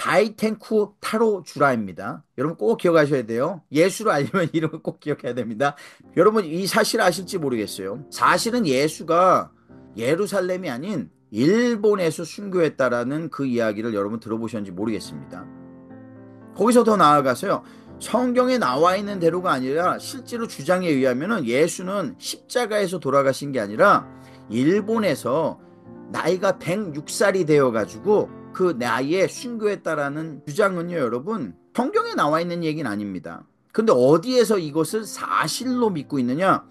다이텐쿠 타로주라입니다. 여러분 꼭 기억하셔야 돼요. 예수를 알려면 이름을 꼭 기억해야 됩니다. 여러분 이 사실 아실지 모르겠어요. 사실은 예수가 예루살렘이 아닌 일본에서 순교했다라는 그 이야기를 여러분 들어보셨는지 모르겠습니다. 거기서 더 나아가서요. 성경에 나와 있는 대로가 아니라 실제로 주장에 의하면 예수는 십자가에서 돌아가신 게 아니라 일본에서 나이가 106살이 되어가지고 그 나이에 순교했다라는 주장은요, 여러분, 성경에 나와 있는 얘기는 아닙니다. 근데 어디에서 이것을 사실로 믿고 있느냐?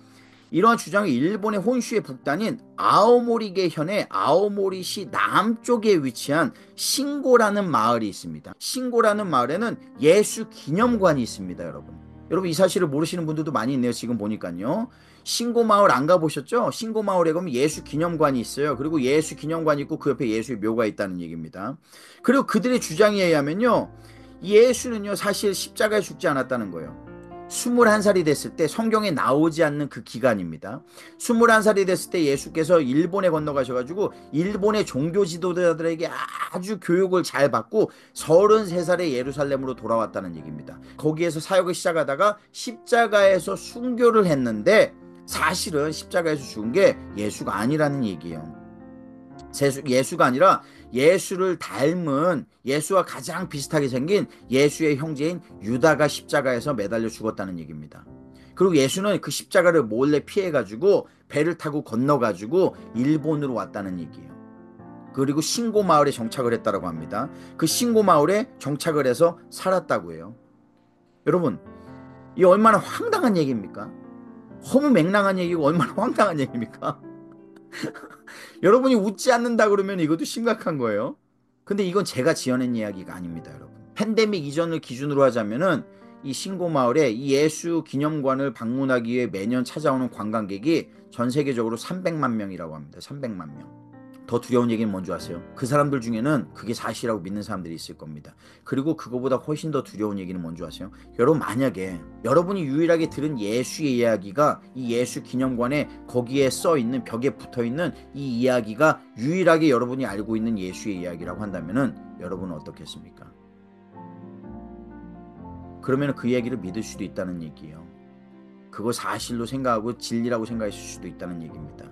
이러한 주장이 일본의 혼슈의 북단인 아오모리계 현의 아오모리시 남쪽에 위치한 신고라는 마을이 있습니다. 신고라는 마을에는 예수 기념관이 있습니다, 여러분. 여러분 이 사실을 모르시는 분들도 많이 있네요. 지금 보니까요. 신고 마을 안 가보셨죠? 신고 마을에 가면 예수 기념관이 있어요. 그리고 예수 기념관이 있고 그 옆에 예수의 묘가 있다는 얘기입니다. 그리고 그들의 주장에 의하면요. 예수는요 사실 십자가에 죽지 않았다는 거예요. 21살이 됐을 때 성경에 나오지 않는 그 기간입니다. 21살이 됐을 때 예수께서 일본에 건너가셔가지고 일본의 종교 지도자들에게 아주 교육을 잘 받고 33살에 예루살렘으로 돌아왔다는 얘기입니다. 거기에서 사역을 시작하다가 십자가에서 순교를 했는데 사실은 십자가에서 죽은 게 예수가 아니라는 얘기예요. 예수가 아니라 예수를 닮은 예수와 가장 비슷하게 생긴 예수의 형제인 유다가 십자가에서 매달려 죽었다는 얘기입니다. 그리고 예수는 그 십자가를 몰래 피해가지고 배를 타고 건너가지고 일본으로 왔다는 얘기예요. 그리고 신고 마을에 정착을 했다고 합니다. 그 신고 마을에 정착을 해서 살았다고 해요. 여러분, 이 얼마나 황당한 얘기입니까? 허무맹랑한 얘기고 얼마나 황당한 얘기입니까? 여러분이 웃지 않는다 그러면 이것도 심각한 거예요. 근데 이건 제가 지어낸 이야기가 아닙니다, 여러분. 팬데믹 이전을 기준으로 하자면은 이 신고마을에 이 예수 기념관을 방문하기 위해 매년 찾아오는 관광객이 전 세계적으로 300만 명이라고 합니다. 300만 명. 더 두려운 얘기는 뭔지 아세요? 그 사람들 중에는 그게 사실이라고 믿는 사람들이 있을 겁니다. 그리고 그거보다 훨씬 더 두려운 얘기는 뭔지 아세요? 여러분 만약에 여러분이 유일하게 들은 예수의 이야기가 이 예수 기념관에 거기에 써있는 벽에 붙어있는 이 이야기가 유일하게 여러분이 알고 있는 예수의 이야기라고 한다면은 여러분은 어떻겠습니까? 그러면 그 얘기를 믿을 수도 있다는 얘기예요. 그거 사실로 생각하고 진리라고 생각했을 수도 있다는 얘기입니다.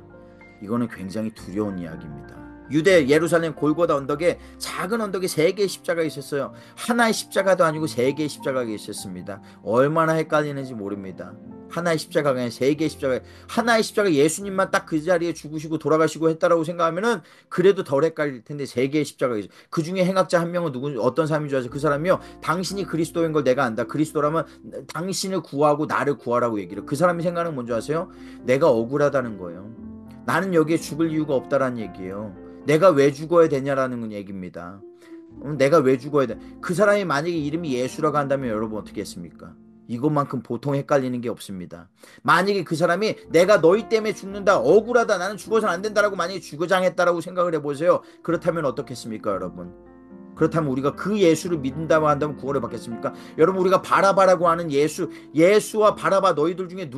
이거는 굉장히 두려운 이야기입니다. 유대 예루살렘 골고다 언덕에 작은 언덕에 3개의 십자가가 있었어요. 하나의 십자가도 아니고 3개의 십자가가 있었습니다. 얼마나 헷갈리는지 모릅니다. 하나의 십자가가 아니라 3개의 십자가. 하나의 십자가 예수님만 딱 그 자리에 죽으시고 돌아가시고 했다라고 생각하면은 그래도 덜 헷갈릴 텐데 3개의 십자가가 있어요. 그 중에 행악자 한 명은 누구 어떤 사람인 줄 아세요? 그 사람이요. 당신이 그리스도인 걸 내가 안다. 그리스도라면 당신을 구하고 나를 구하라고 얘기를. 그 사람이 생각하는 뭔지 아세요? 내가 억울하다는 거예요. 나는 여기에 죽을 이유가 없다라는 얘기예요. 내가 왜 죽어야 되냐라는 얘기입니다. 내가 왜 죽어야 돼? 그 사람이 만약에 이름이 예수라고 한다면 여러분 어떻게 했습니까? 이것만큼 보통 헷갈리는 게 없습니다. 만약에 그 사람이 내가 너희 때문에 죽는다, 억울하다, 나는 죽어서는 안 된다라고 만약에 주거장했다라고 생각을 해보세요. 그렇다면 어떻겠습니까, 여러분? 그렇다면 우리가 그 예수를 믿는다고 한다면 구원을 받겠습니까? 여러분 우리가 바라바라고 하는 예수와 바라바 너희들 중에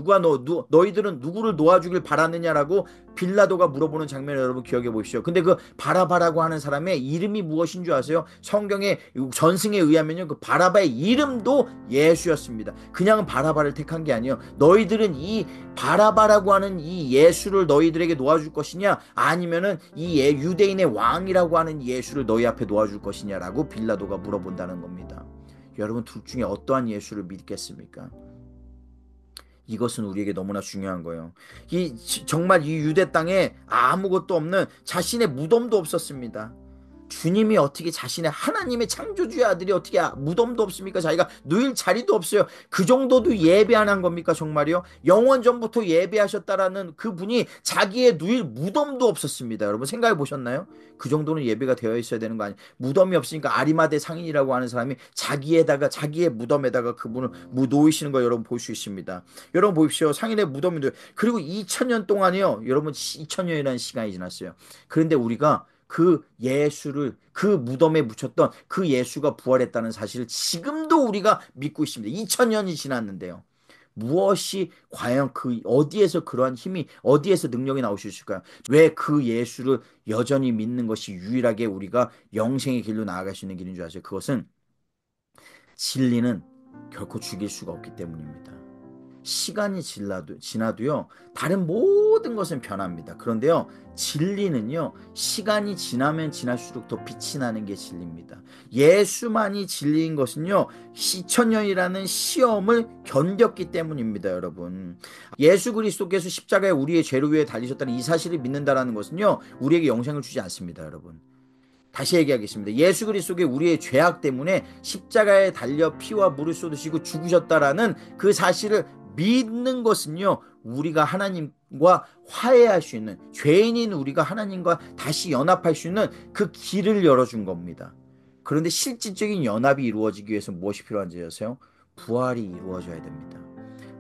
너희들은 누구를 놓아주길 바랐느냐라고 빌라도가 물어보는 장면을 여러분 기억해 보십시오. 근데 그 바라바라고 하는 사람의 이름이 무엇인 줄 아세요? 성경의 전승에 의하면요, 그 바라바의 이름도 예수였습니다. 그냥 바라바를 택한 게 아니에요. 너희들은 이 바라바라고 하는 이 예수를 너희들에게 놓아줄 것이냐, 아니면은 이 유대인의 왕이라고 하는 예수를 너희 앞에 놓아줄 것이냐라고 빌라도가 물어본다는 겁니다. 여러분 둘 중에 어떠한 예수를 믿겠습니까? 이것은 우리에게 너무나 중요한 거예요. 정말 이 유대 땅에 아무것도 없는 자신의 무덤도 없었습니다. 주님이 어떻게 자신의 하나님의 창조주의 아들이 어떻게 무덤도 없습니까? 자기가 누일 자리도 없어요. 그 정도도 예배 안 한 겁니까? 정말요? 영원 전부터 예배하셨다라는 그분이 자기의 누일 무덤도 없었습니다. 여러분 생각해 보셨나요? 그 정도는 예배가 되어 있어야 되는 거 아니에요? 무덤이 없으니까 아리마대 상인이라고 하는 사람이 자기의 무덤에다가 그분을 놓이시는 거 여러분 볼 수 있습니다. 여러분 보십시오. 상인의 무덤인데 그리고 2000년 동안이요. 여러분 2000년이라는 시간이 지났어요. 그런데 우리가 그 예수를 그 무덤에 묻혔던 그 예수가 부활했다는 사실을 지금도 우리가 믿고 있습니다. 2000년이 지났는데요. 무엇이 과연 그 어디에서 그러한 힘이 어디에서 능력이 나올 수 있을까요? 왜 그 예수를 여전히 믿는 것이 유일하게 우리가 영생의 길로 나아갈 수 있는 길인 줄 아세요? 그것은 진리는 결코 죽일 수가 없기 때문입니다. 시간이 지나도요, 다른 모든 것은 변합니다. 그런데요, 진리는요, 시간이 지나면 지날수록 더 빛이 나는 게 진리입니다. 예수만이 진리인 것은요, 2000년이라는 시험을 견뎠기 때문입니다, 여러분. 예수 그리스도께서 십자가에 우리의 죄를 위해 달리셨다는 이 사실을 믿는다라는 것은요, 우리에게 영생을 주지 않습니다, 여러분. 다시 얘기하겠습니다. 예수 그리스도께 우리의 죄악 때문에 십자가에 달려 피와 물을 쏟으시고 죽으셨다라는 그 사실을 믿는 것은요, 우리가 하나님과 화해할 수 있는, 죄인인 우리가 하나님과 다시 연합할 수 있는 그 길을 열어준 겁니다. 그런데 실질적인 연합이 이루어지기 위해서 무엇이 필요한지 아세요? 부활이 이루어져야 됩니다.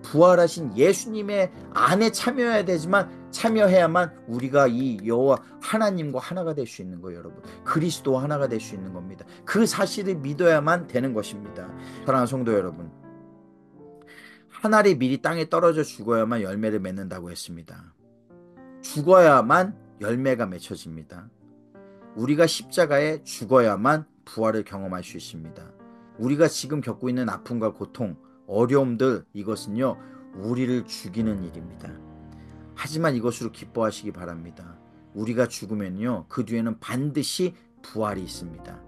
부활하신 예수님의 안에 참여해야 되지만, 참여해야만 우리가 이 여호와 하나님과 하나가 될 수 있는 거예요, 여러분. 그리스도와 하나가 될 수 있는 겁니다. 그 사실을 믿어야만 되는 것입니다. 사랑하는 성도 여러분, 한 알이 미리 땅에 떨어져 죽어야만 열매를 맺는다고 했습니다. 죽어야만 열매가 맺혀집니다. 우리가 십자가에 죽어야만 부활을 경험할 수 있습니다. 우리가 지금 겪고 있는 아픔과 고통, 어려움들, 이것은요, 우리를 죽이는 일입니다. 하지만 이것으로 기뻐하시기 바랍니다. 우리가 죽으면요, 그 뒤에는 반드시 부활이 있습니다.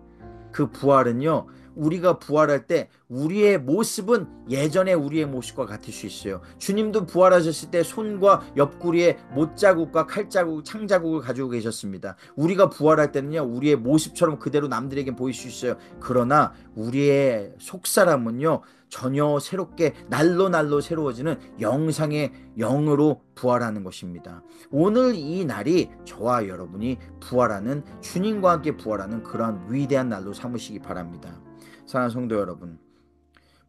그 부활은요, 우리가 부활할 때 우리의 모습은 예전의 우리의 모습과 같을 수 있어요. 주님도 부활하셨을 때 손과 옆구리에 못자국과 칼자국, 창자국을 가지고 계셨습니다. 우리가 부활할 때는요, 우리의 모습처럼 그대로 남들에게 보일 수 있어요. 그러나 우리의 속사람은요, 전혀 새롭게 날로 새로워지는 영상의 영으로 부활하는 것입니다. 오늘 이 날이 저와 여러분이 부활하는, 주님과 함께 부활하는 그러한 위대한 날로 삼으시기 바랍니다. 사랑하는 성도 여러분,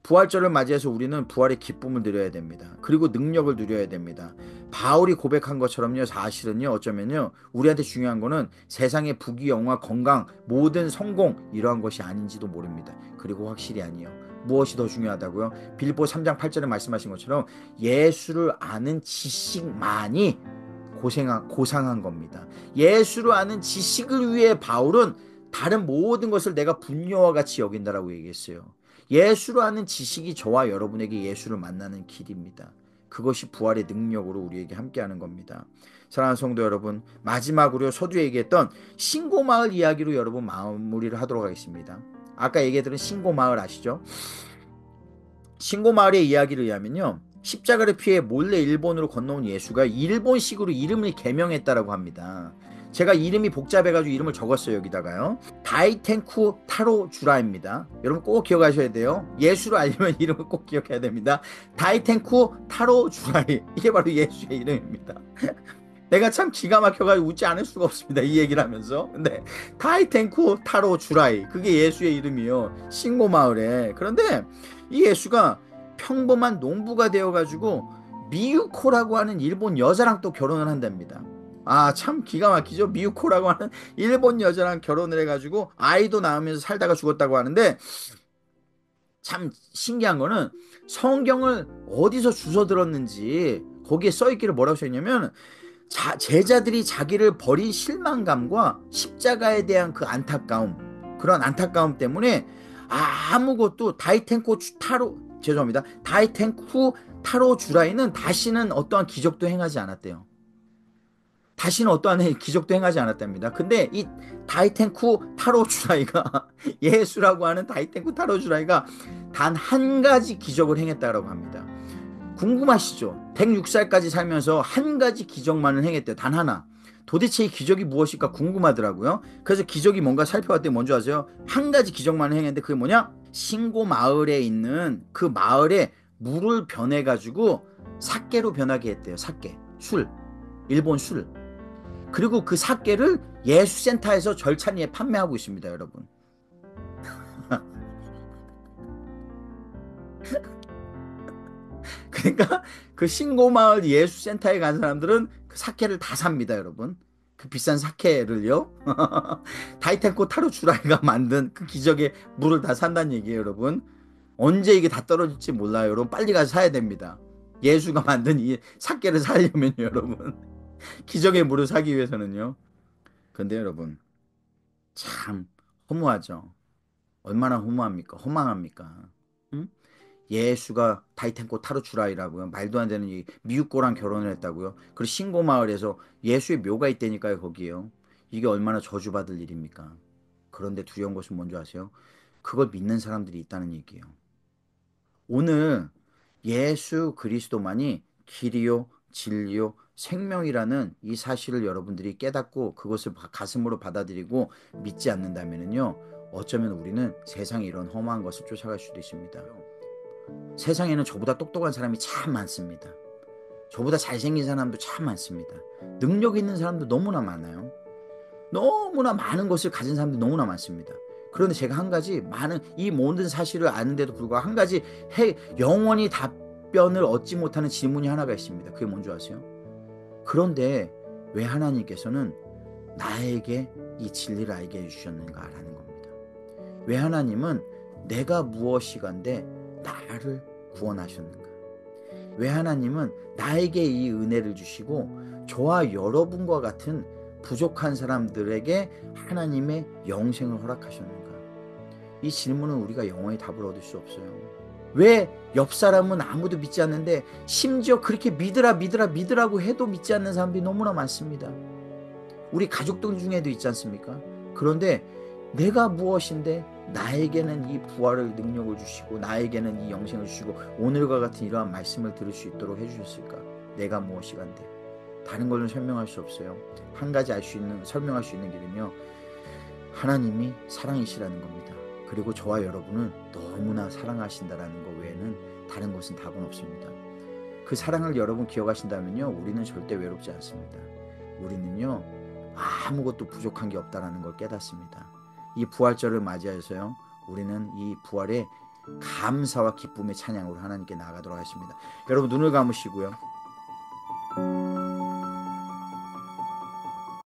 부활절을 맞이해서 우리는 부활의 기쁨을 누려야 됩니다. 그리고 능력을 누려야 됩니다. 바울이 고백한 것처럼요, 사실은요, 어쩌면요, 우리한테 중요한 거는 세상의 부귀, 영화, 건강, 모든 성공, 이러한 것이 아닌지도 모릅니다. 그리고 확실히 아니에요. 무엇이 더 중요하다고요? 빌립보 3장 8절에 말씀하신 것처럼 예수를 아는 지식만이 고상한 겁니다. 예수를 아는 지식을 위해 바울은 다른 모든 것을 내가 분노와 같이 여긴다라고 얘기했어요. 예수를 아는 지식이 저와 여러분에게 예수를 만나는 길입니다. 그것이 부활의 능력으로 우리에게 함께하는 겁니다. 사랑하는 성도 여러분, 마지막으로 서두에 얘기했던 신고마을 이야기로 여러분 마무리를 하도록 하겠습니다. 아까 얘기했던 신고마을 아시죠? 신고마을의 이야기를 의하면요, 십자가를 피해 몰래 일본으로 건너온 예수가 일본식으로 이름을 개명했다라고 합니다. 제가 이름이 복잡해가지고 이름을 적었어요, 여기다가요. 다이텐쿠 타로 주라입니다. 여러분 꼭 기억하셔야 돼요. 예수를 알려면 이름을 꼭 기억해야 됩니다. 다이텐쿠 타로 주라이, 이게 바로 예수의 이름입니다. 내가 참 기가 막혀가지고 웃지 않을 수가 없습니다, 이 얘기를 하면서. 근데 다이텐쿠 타로 주라이, 그게 예수의 이름이요, 신고마을에. 그런데 이 예수가 평범한 농부가 되어가지고 미유코라고 하는 일본 여자랑 또 결혼을 한답니다. 아, 참 기가 막히죠. 미유코라고 하는 일본 여자랑 결혼을 해가지고 아이도 낳으면서 살다가 죽었다고 하는데, 참 신기한 거는 성경을 어디서 주워 들었는지 거기에 써있기를 뭐라고 써있냐면, 제자들이 자기를 버린 실망감과 십자가에 대한 그 안타까움, 그런 안타까움 때문에 아무것도 다이텐쿠 타로 주라이는 다시는 어떠한 기적도 행하지 않았대요. 다시는 어떠한 기적도 행하지 않았답니다. 근데 이 다이텐쿠 타로 주라이가 예수라고 하는 다이텐쿠 타로 주라이가 단 한 가지 기적을 행했다고 합니다. 궁금하시죠? 106살까지 살면서 한 가지 기적만을 행했대요. 단 하나. 도대체 이 기적이 무엇일까 궁금하더라고요. 그래서 기적이 뭔가 살펴봤더니 뭔지 아세요? 한 가지 기적만을 행했는데 그게 뭐냐? 신고 마을에 있는 그 마을에 물을 변해가지고 사케로 변하게 했대요. 사케, 술, 일본 술. 그리고 그 사케를 예수센터에서 절찬리에 판매하고 있습니다, 여러분. 그러니까 그 신고마을 예수센터에 간 사람들은 그 사케를 다 삽니다, 여러분. 그 비싼 사케를요. 다이텐코 타로 주라이가 만든 그 기적의 물을 다 산다는 얘기예요, 여러분. 언제 이게 다 떨어질지 몰라요, 여러분. 빨리 가서 사야 됩니다. 예수가 만든 이 삭개를 살려면요, 여러분. 기적의 물을 사기 위해서는요. 근데 여러분, 참 허무하죠. 얼마나 허무합니까? 허망합니까? 응? 예수가 타이탄코 타로 주라이라고요. 말도 안 되는 이 미육고랑 결혼을 했다고요. 그리고 신고 마을에서 예수의 묘가 있다니까요, 거기요. 이게 얼마나 저주받을 일입니까? 그런데 두려운 것은 뭔지 아세요? 그걸 믿는 사람들이 있다는 얘기예요. 오늘 예수 그리스도만이 길이요, 진리요, 생명이라는 이 사실을 여러분들이 깨닫고 그것을 가슴으로 받아들이고 믿지 않는다면요, 어쩌면 우리는 세상에 이런 험한 것을 쫓아갈 수도 있습니다. 세상에는 저보다 똑똑한 사람이 참 많습니다. 저보다 잘생긴 사람도 참 많습니다. 능력 있는 사람도 너무나 많아요. 너무나 많은 것을 가진 사람도 너무나 많습니다. 그런데 제가 한 가지 많은 이 모든 사실을 아는데도 불구하고 한 가지 영원히 답변을 얻지 못하는 질문이 하나가 있습니다. 그게 뭔지 아세요? 그런데 왜 하나님께서는 나에게 이 진리를 알게 해주셨는가라는 겁니다. 왜 하나님은 내가 무엇이간데 나를 구원하셨는가? 왜 하나님은 나에게 이 은혜를 주시고 저와 여러분과 같은 부족한 사람들에게 하나님의 영생을 허락하셨는가? 이 질문은 우리가 영원히 답을 얻을 수 없어요. 왜 옆 사람은 아무도 믿지 않는데 심지어 그렇게 믿으라 믿으라 믿으라고 해도 믿지 않는 사람들이 너무나 많습니다. 우리 가족들 중에도 있지 않습니까? 그런데 내가 무엇인데 나에게는 이 부활의 능력을 주시고 나에게는 이 영생을 주시고 오늘과 같은 이러한 말씀을 들을 수 있도록 해주셨을까? 내가 무엇이간데? 다른 걸로 설명할 수 없어요. 한 가지 설명할 수 있는 길은요, 하나님이 사랑이시라는 겁니다. 그리고 저와 여러분을 너무나 사랑하신다라는 것 외에는 다른 것은 답은 없습니다. 그 사랑을 여러분 기억하신다면요, 우리는 절대 외롭지 않습니다. 우리는요, 아무것도 부족한 게 없다라는 걸 깨닫습니다. 이 부활절을 맞이해서요, 우리는 이 부활의 감사와 기쁨의 찬양으로 하나님께 나아가도록 하겠습니다. 여러분 눈을 감으시고요.